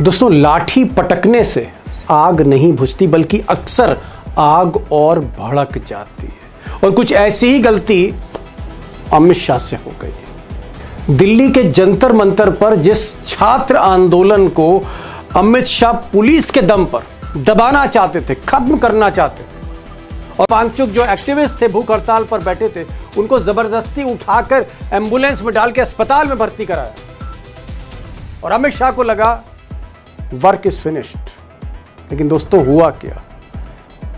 दोस्तों, लाठी पटकने से आग नहीं बुझती बल्कि अक्सर आग और भड़क जाती है। और कुछ ऐसी ही गलती अमित शाह से हो गई है। दिल्ली के जंतर मंतर पर जिस छात्र आंदोलन को अमित शाह पुलिस के दम पर दबाना चाहते थे, खत्म करना चाहते थे, और वांगचुक जो एक्टिविस्ट थे भूख हड़ताल पर बैठे थे, उनको जबरदस्ती उठाकर एम्बुलेंस में डाल के अस्पताल में भर्ती कराया। और अमित शाह को लगा वर्क इज फिनिश्ड। लेकिन दोस्तों, हुआ क्या?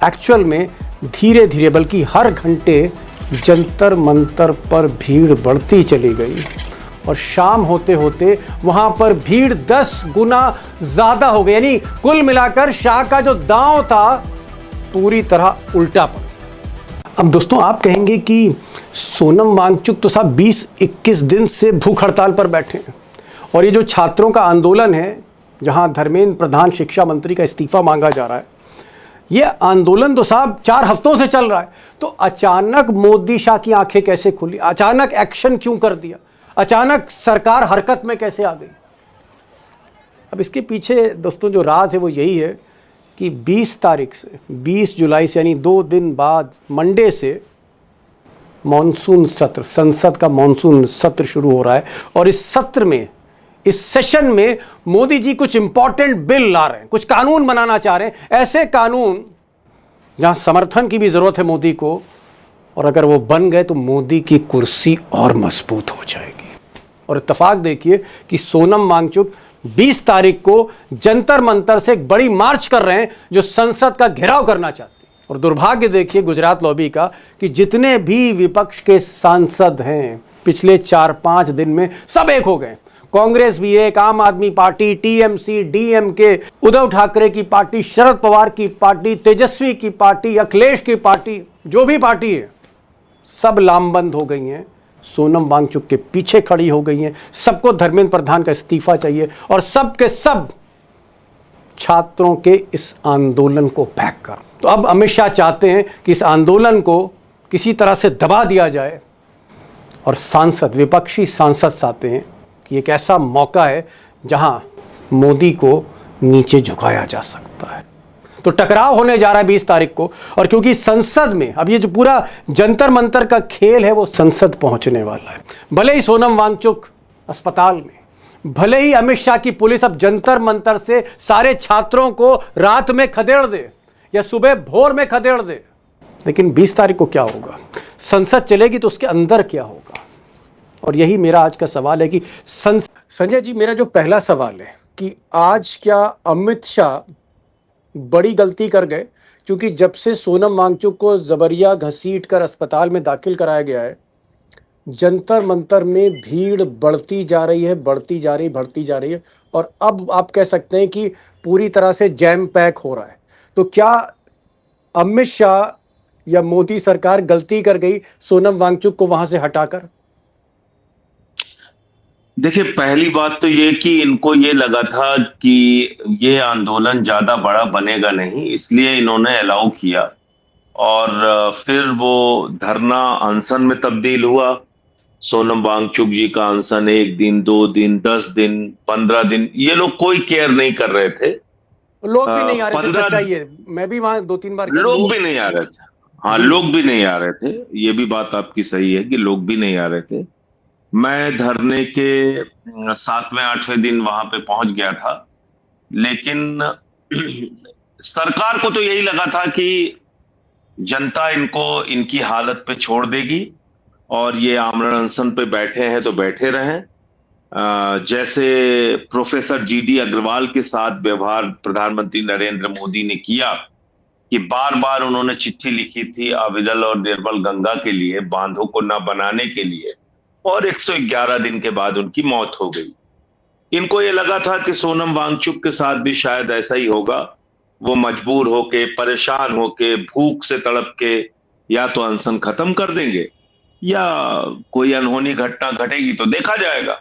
एक्चुअल में धीरे धीरे बल्कि हर घंटे जंतर मंतर पर भीड़ बढ़ती चली गई और शाम होते होते वहां पर भीड़ 10 गुना ज्यादा हो गई। यानी कुल मिलाकर शाह का जो दांव था पूरी तरह उल्टा पड़ गया। अब दोस्तों, आप कहेंगे कि सोनम वांगचुक तो साहब 20-21 दिन से भूख हड़ताल पर बैठे हैं, और ये जो छात्रों का आंदोलन है जहां धर्मेंद्र प्रधान शिक्षा मंत्री का इस्तीफा मांगा जा रहा है, ये आंदोलन तो साहब 4 हफ्तों से चल रहा है। तो अचानक मोदी शाह की आंखें कैसे खुली? अचानक एक्शन क्यों कर दिया? अचानक सरकार हरकत में कैसे आ गई? अब इसके पीछे दोस्तों जो राज है वो यही है कि 20 तारीख से 20 जुलाई से यानी 2 दिन बाद मंडे से मॉनसून सत्र, संसद का मॉनसून सत्र शुरू हो रहा है। और इस सत्र में, इस सेशन में मोदी जी कुछ इंपॉर्टेंट बिल ला रहे हैं, कुछ कानून बनाना चाह रहे हैं। ऐसे कानून जहां समर्थन की भी जरूरत है मोदी को, और अगर वो बन गए तो मोदी की कुर्सी और मजबूत हो जाएगी। और इत्तेफाक देखिए कि सोनम वांगचुक 20 तारीख को जंतर मंतर से एक बड़ी मार्च कर रहे हैं जो संसद का घेराव करना चाहती है। और दुर्भाग्य देखिए गुजरात लॉबी का कि जितने भी विपक्ष के सांसद हैं पिछले 4-5 दिन में सब एक हो गए। कांग्रेस भी एक, आम आदमी party, TMC, DMK, Uddhav Thackeray की पार्टी, शरद पवार की पार्टी, तेजस्वी की पार्टी, अखिलेश की पार्टी, जो भी पार्टी है सब लामबंद हो गई हैं, सोनम वांगचुक के पीछे खड़ी हो गई हैं। सबको धर्मेंद्र प्रधान का इस्तीफा चाहिए और सब के सब छात्रों के इस आंदोलन को बैक कर। तो अब अमित शाह चाहते हैं कि इस आंदोलन को किसी तरह से दबा दिया जाए, और सांसद, विपक्षी सांसद चाहते हैं कि एक ऐसा मौका है जहां मोदी को नीचे झुकाया जा सकता है। तो टकराव होने जा रहा है 20 तारीख को, और क्योंकि संसद में अब ये जो पूरा जंतर मंतर का खेल है वो संसद पहुंचने वाला है। भले ही सोनम वांगचुक अस्पताल में, भले ही अमित शाह की पुलिस अब जंतर मंतर से सारे छात्रों को रात में खदेड़ दे या सुबह भोर में खदेड़ दे, लेकिन 20 तारीख को क्या होगा? संसद चलेगी तो उसके अंदर क्या होगा? और यही मेरा आज का सवाल है कि संजय जी, मेरा जो पहला सवाल है कि आज क्या अमित शाह बड़ी गलती कर गए? क्योंकि जब से सोनम वांगचुक को जबरिया घसीट कर अस्पताल में दाखिल कराया गया है, जंतर मंतर में भीड़ बढ़ती जा रही है, बढ़ती जा रही है, और अब आप कह सकते हैं कि पूरी तरह से जैम पैक हो रहा है। तो क्या अमित शाह या मोदी सरकार गलती कर गई सोनम वांगचुक को वहां से हटाकर? देखिए, पहली बात तो ये कि इनको ये लगा था कि ये आंदोलन ज्यादा बड़ा बनेगा नहीं, इसलिए इन्होंने अलाउ किया, और फिर वो धरना अनशन में तब्दील हुआ। सोनम वांगचुक जी का अनशन 1 दिन, 2 दिन, 10 दिन, 15 दिन, ये लोग कोई केयर नहीं कर रहे थे। लोग भी नहीं आ रहे थे, सच्चाई है। मैं भी वहां 2-3 बार लोग भी नहीं आ रहे थे। हाँ, लोग भी नहीं आ रहे थे, ये भी बात आपकी सही है कि लोग भी नहीं आ रहे थे। मैं धरने के 7वें-8वें दिन वहां पे पहुंच गया था, लेकिन सरकार को तो यही लगा था कि जनता इनको इनकी हालत पे छोड़ देगी, और ये आमरण अनशन पे बैठे हैं तो बैठे रहें। जैसे प्रोफेसर जीडी अग्रवाल के साथ व्यवहार प्रधानमंत्री नरेंद्र मोदी ने किया कि बार बार उन्होंने चिट्ठी लिखी थी अविरल और निर्मल गंगा के लिए, बांधों को न बनाने के लिए, और 111 दिन के बाद उनकी मौत हो गई। इनको ये लगा था कि सोनम वांगचुक के साथ भी शायद ऐसा ही होगा। वो मजबूर होके, परेशान होके, भूख से तड़प के या तो अनशन खत्म कर देंगे या कोई अनहोनी घटना घटेगी तो देखा जाएगा।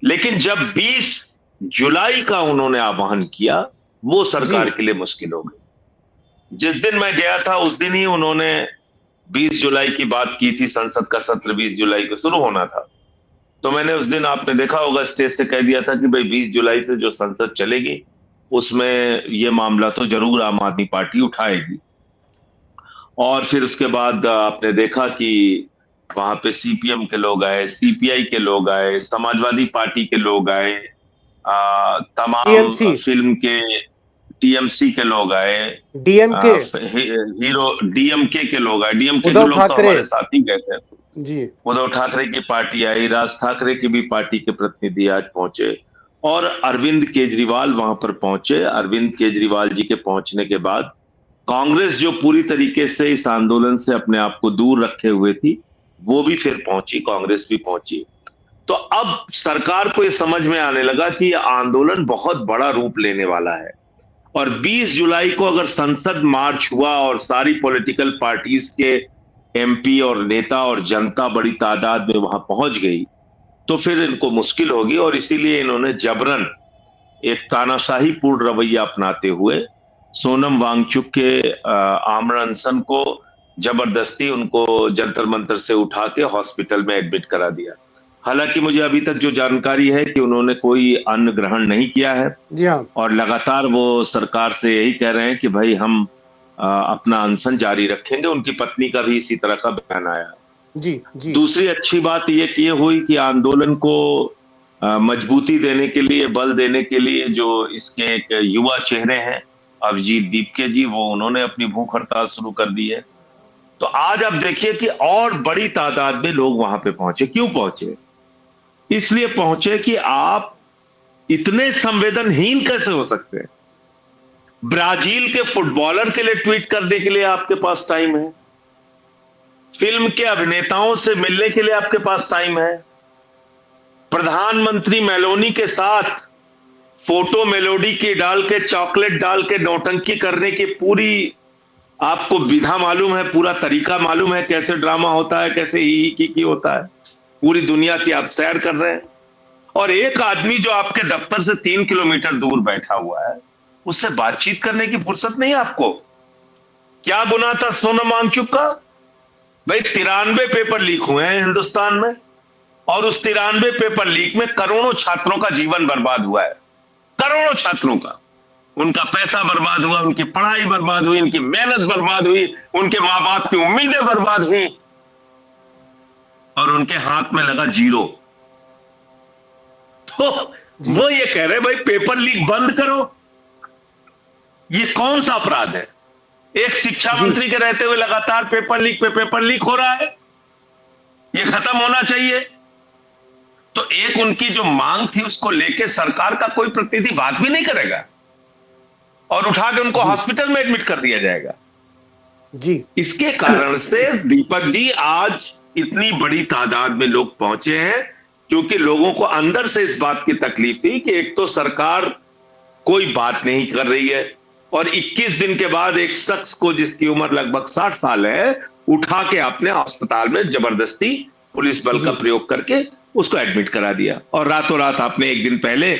लेकिन जब 20 जुलाई का उन्होंने आह्वान किया, वो सरकार के लिए मुश्किल हो गई। जिस दिन मैं गया था उस दिन ही उन्होंने 20 जुलाई की बात की थी, संसद का सत्र 20 जुलाई को शुरू होना था। तो मैंने उस दिन, आपने देखा होगा, स्टेज से कह दिया था कि भाई 20 जुलाई से जो संसद चलेगी उसमें ये मामला तो जरूर आम आदमी पार्टी उठाएगी। और फिर उसके बाद आपने देखा कि वहां पे सीपीएम के लोग आए, सीपीआई के लोग आए, समाजवादी पार्टी के लोग आए, तमाम टीएमसी, फिल्म के, टीएमसी के लोग आए, डीएमके, हीरो डीएमके के लोग आए। डीएमके के उद्धव लोग तो ठाकरे। हमारे साथ ही गए थे। जी उद्धव ठाकरे की पार्टी आई, राज ठाकरे की भी पार्टी के प्रतिनिधि आज पहुंचे, और अरविंद केजरीवाल वहां पर पहुंचे। अरविंद केजरीवाल जी के पहुंचने के बाद कांग्रेस, जो पूरी तरीके से इस आंदोलन से अपने आप को दूर रखे हुए थी, वो भी फिर पहुंची, कांग्रेस भी पहुंची। तो अब सरकार को यह समझ में आने लगा कि यह आंदोलन बहुत बड़ा रूप लेने वाला है, और 20 जुलाई को अगर संसद मार्च हुआ और सारी पॉलिटिकल पार्टीज के एमपी और नेता और जनता बड़ी तादाद में वहां पहुंच गई, तो फिर इनको मुश्किल होगी। और इसीलिए इन्होंने जबरन एक तानाशाही पूर्ण रवैया अपनाते हुए सोनम वांगचुक के आमरण अनशन को जबरदस्ती उनको जंतर मंतर से उठा के हॉस्पिटल में एडमिट करा दिया। हालांकि मुझे अभी तक जो जानकारी है कि उन्होंने कोई अन्न ग्रहण नहीं किया है, जी हाँ। और लगातार वो सरकार से यही कह रहे हैं कि भाई हम अपना अनशन जारी रखेंगे। उनकी पत्नी का भी इसी तरह का बयान आया। जी जी दूसरी अच्छी बात ये हुई कि आंदोलन को मजबूती देने के लिए, बल देने के लिए, जो इसके एक युवा चेहरे हैं अभिजीत दीपके जी, वो उन्होंने अपनी भूख हड़ताल शुरू कर दी है। तो आज आप देखिए कि और बड़ी तादाद में लोग वहां पे पहुंचे। क्यों पहुंचे? इसलिए पहुंचे कि आप इतने संवेदनहीन कैसे हो सकते हैं? ब्राजील के फुटबॉलर के लिए ट्वीट करने के लिए आपके पास टाइम है, फिल्म के अभिनेताओं से मिलने के लिए आपके पास टाइम है, प्रधानमंत्री मेलोनी के साथ फोटो मेलोडी की डाल के, चॉकलेट डाल के नौटंकी करने की पूरी आपको विधा मालूम है, पूरा तरीका मालूम है, कैसे ड्रामा होता है, कैसे ही की होता है, पूरी दुनिया की आप सैर कर रहे हैं। और एक आदमी जो आपके दफ्तर से 3 किलोमीटर दूर बैठा हुआ है, उससे बातचीत करने की फुर्सत नहीं आपको। क्या गुनाह था सोनम वांगचुक का? भाई 93 पेपर लीक हुए हैं हिंदुस्तान में, और उस 93 पेपर लीक में करोड़ों छात्रों का जीवन बर्बाद हुआ है। करोड़ों छात्रों का, उनका पैसा बर्बाद हुआ, उनकी पढ़ाई बर्बाद हुई, उनकी मेहनत बर्बाद हुई, उनके मां बाप की उम्मीदें बर्बाद हुई, और उनके हाथ में लगा जीरो। तो वो ये कह रहे भाई पेपर लीक बंद करो। ये कौन सा अपराध है? एक शिक्षा मंत्री के रहते हुए लगातार पेपर लीक पे पेपर लीक हो रहा है। ये खत्म होना चाहिए। तो एक उनकी जो मांग थी उसको लेके सरकार का कोई प्रतिनिधि बात भी नहीं करेगा, और उठा के उनको हॉस्पिटल में एडमिट कर दिया जाएगा। जी इसके कारण से दीपक जी आज इतनी बड़ी तादाद में लोग पहुंचे हैं, क्योंकि लोगों को अंदर से इस बात की तकलीफ थी कि एक तो सरकार कोई बात नहीं कर रही है, और 21 दिन के बाद एक शख्स को जिसकी उम्र लगभग 60 साल है, उठा के अपने अस्पताल में जबरदस्ती पुलिस बल का प्रयोग करके उसको एडमिट करा दिया, और रातों रात आपने एक दिन पहले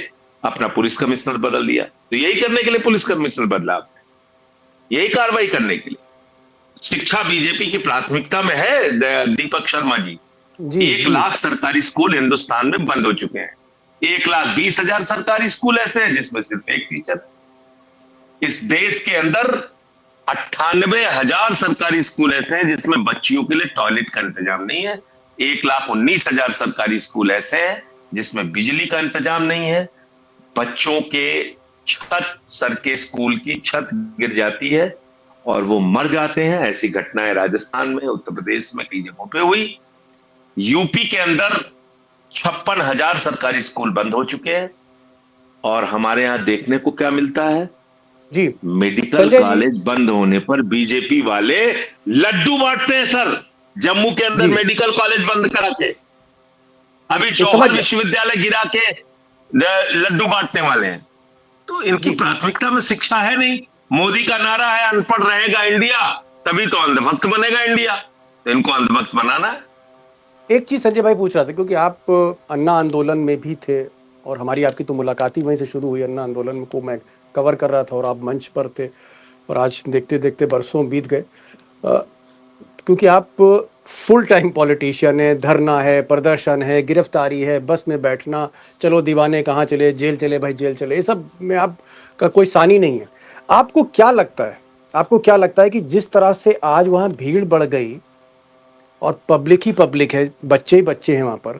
अपना पुलिस कमिश्नर बदल दिया। तो यही करने के लिए पुलिस कमिश्नर बदला आपने, यही कार्रवाई करने के लिए। शिक्षा बीजेपी की प्राथमिकता में है दीपक शर्मा जी। 1 लाख सरकारी स्कूल हिंदुस्तान में बंद हो चुके हैं। 1,20,000 सरकारी स्कूल ऐसे हैं जिसमें सिर्फ एक टीचर। इस देश के अंदर 98,000 सरकारी स्कूल ऐसे हैं जिसमें बच्चियों के लिए टॉयलेट का इंतजाम नहीं है। 1,19,000 सरकारी स्कूल ऐसे हैं जिसमें बिजली का इंतजाम नहीं है। बच्चों के छत, सर के स्कूल की छत गिर जाती है और वो मर जाते हैं। ऐसी घटनाएं राजस्थान में, उत्तर प्रदेश में कई जगहों पे हुई। यूपी के अंदर 56,000 सरकारी स्कूल बंद हो चुके हैं, और हमारे यहां देखने को क्या मिलता है? जी मेडिकल कॉलेज बंद होने पर बीजेपी वाले लड्डू बांटते हैं सर। जम्मू के अंदर मेडिकल कॉलेज बंद करा के अभी जौहर विश्वविद्यालय गिरा के लड्डू बांटने वाले हैं। तो इनकी प्राथमिकता में शिक्षा है नहीं। मोदी का नारा है अनपढ़ रहेगा इंडिया, तभी तो अंधभक्त बनेगा इंडिया। तो इनको अंधभक्त बनाना है। एक चीज संजय भाई पूछ रहा था, क्योंकि आप अन्ना आंदोलन में भी थे और हमारी आपकी तो मुलाकात ही वहीं से शुरू हुई। अन्ना आंदोलन को मैं कवर कर रहा था और आप मंच पर थे, और आज देखते देखते बरसों बीत गए। क्योंकि आप फुल टाइम पॉलिटिशियन है, धरना है, प्रदर्शन है, गिरफ्तारी है, बस में बैठना, चलो दीवाने कहाँ चले, जेल चले भाई जेल चले, ये सब में आपका कोई सानी नहीं है। आपको क्या लगता है, आपको क्या लगता है कि जिस तरह से आज वहाँ भीड़ बढ़ गई और पब्लिक ही पब्लिक है, बच्चे ही बच्चे हैं वहाँ पर,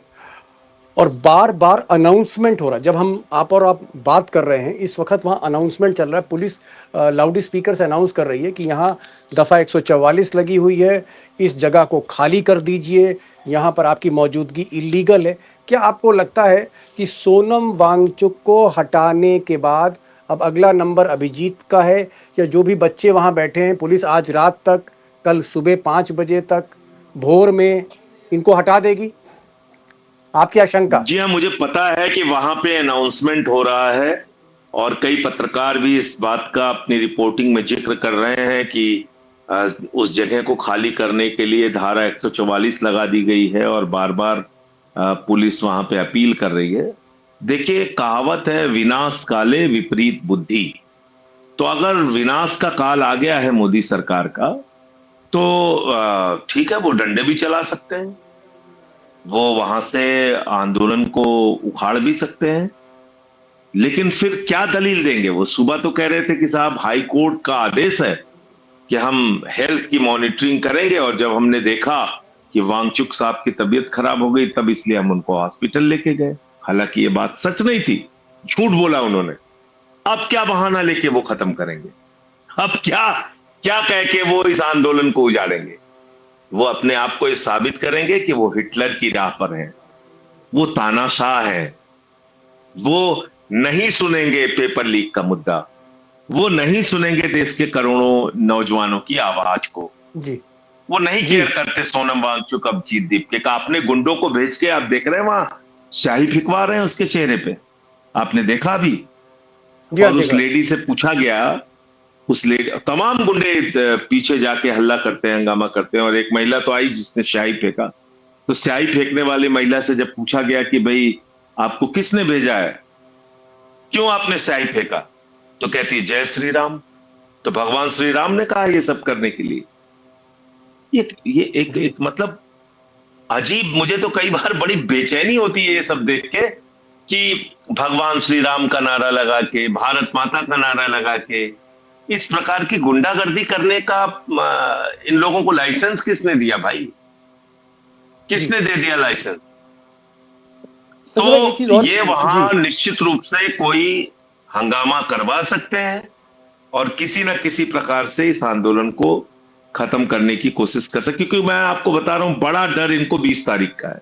और बार बार अनाउंसमेंट हो रहा है, जब हम आप बात कर रहे हैं इस वक्त वहाँ अनाउंसमेंट चल रहा है, पुलिस लाउड स्पीकर से अनाउंस कर रही है कि यहाँ दफ़ा 144 लगी हुई है, इस जगह को खाली कर दीजिए, यहाँ पर आपकी मौजूदगी इलीगल है। क्या आपको लगता है कि सोनम वांगचुक को हटाने के बाद अब अगला नंबर अभिजीत का है, या जो भी बच्चे वहाँ बैठे हैं, पुलिस आज रात तक, कल सुबह 5 बजे तक, भोर में इनको हटा देगी? आपकी आशंका? जी हाँ, मुझे पता है कि वहां पे अनाउंसमेंट हो रहा है और कई पत्रकार भी इस बात का अपनी रिपोर्टिंग में जिक्र कर रहे हैं कि उस जगह को खाली करने के लिए धारा 144 लगा दी गई है और बार-बार पुलिस वहां पे अपील कर रही है। देखिए, कहावत है विनाश काले विपरीत बुद्धि। तो अगर विनाश का काल आ गया है मोदी सरकार का, तो ठीक है, वो डंडे भी चला सकते हैं, वो वहां से आंदोलन को उखाड़ भी सकते हैं, लेकिन फिर क्या दलील देंगे? वो सुबह तो कह रहे थे कि साहब हाई कोर्ट का आदेश है कि हम हेल्थ की मॉनिटरिंग करेंगे, और जब हमने देखा कि वांगचुक साहब की तबीयत खराब हो गई, तब इसलिए हम उनको हॉस्पिटल लेके गए। हालांकि ये बात सच नहीं थी, झूठ बोला उन्होंने। अब क्या बहाना लेके वो खत्म करेंगे? अब क्या क्या कह के वो इस आंदोलन को उजाड़ेंगे? वो अपने आप को ये साबित करेंगे कि वो हिटलर की राह पर हैं, वो तानाशाह हैं, वो नहीं सुनेंगे पेपर लीक का मुद्दा, वो नहीं सुनेंगे देश के करोड़ों नौजवानों की आवाज को, जी वो नहीं जी केयर करते सोनम वांगचुक अभिजीत दीप के। अपने गुंडों को भेज के आप देख रहे हैं वहां स्याही फिकवा रहे हैं उसके चेहरे पे, आपने देखा अभी। जी, हाँ और उस देखा। लेडी से पूछा गया, उस लेडी, तमाम गुंडे पीछे जाके हल्ला करते हैं, हंगामा करते हैं, और एक महिला तो आई जिसने स्याही फेंका। तो स्याही फेंकने वाली महिला से जब पूछा गया कि भाई आपको किसने भेजा है, क्यों आपने स्याही फेंका, तो कहती है जय श्री राम। तो भगवान श्री राम ने कहा ये सब करने के लिए? ये एक जी एक मतलब अजीब, मुझे तो कई बार बड़ी बेचैनी होती है ये सब देख के कि भगवान श्री राम का नारा लगा के, भारत माता का नारा लगा के, इस प्रकार की गुंडागर्दी करने का इन लोगों को लाइसेंस किसने दिया भाई? जी। किसने दे दिया लाइसेंस? संजय भाई, एक चीज तो और। ये जी वहां निश्चित रूप से कोई हंगामा करवा सकते हैं और किसी न किसी प्रकार से इस आंदोलन को खत्म करने की कोशिश कर सकते, क्योंकि मैं आपको बता रहा हूं बड़ा डर इनको 20 तारीख का है।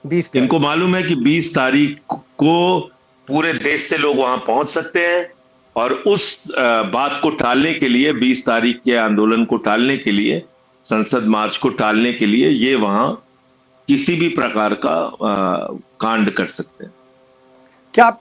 20 तारीख। इनको मालूम है कि 20 तारीख को पूरे देश से लोग वहां पहुंच सकते हैं, और उस बात को टालने के लिए, 20 तारीख के आंदोलन को टालने के लिए, संसद मार्च को टालने के लिए ये वहां किसी भी प्रकार का कांड कर सकते हैं। क्या आप